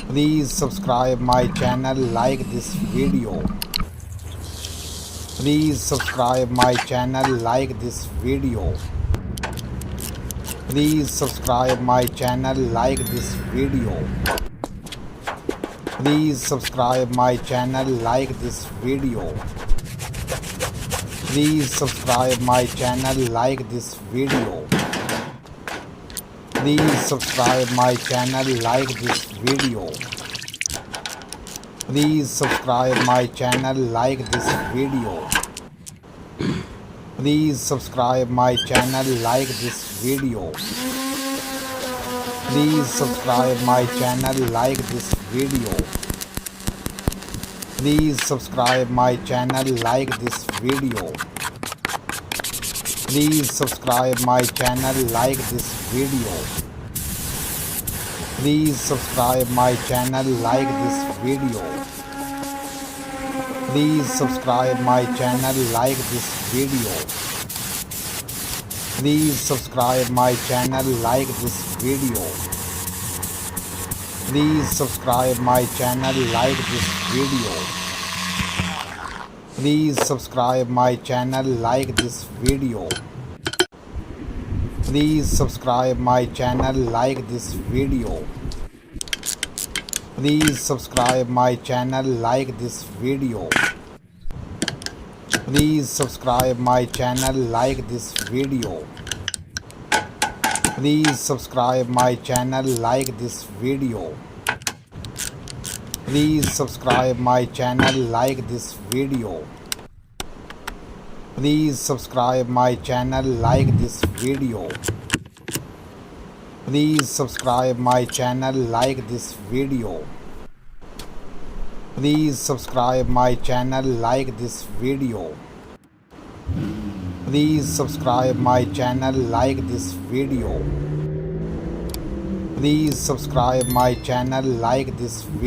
Please subscribe my channel, like this video. Please subscribe my channel, like this video. Please subscribe my channel, like this video. Please subscribe my channel, like this video. Please subscribe my channel, like this video. Please subscribe my channel, like this video. Please subscribe my channel, like this video. Please subscribe my channel, like this video. Please subscribe my channel, like this video. Please subscribe my channel, like this video. Please subscribe my channel, like this video. Please subscribe my channel, like this video. Please subscribe my channel, like this video. Please subscribe my channel, like this video. Please subscribe my channel, like this video. Please subscribe my channel, like this video. Please subscribe my channel, like this video. Please subscribe my channel, like this video. Please subscribe my channel, like this video. Please subscribe my channel, like this video. Please subscribe my channel, like this video. Please subscribe my channel, like this video. Please subscribe my channel, like this video. Please subscribe my channel, like this video. Please subscribe my channel, like this video. Please subscribe my channel, like this video.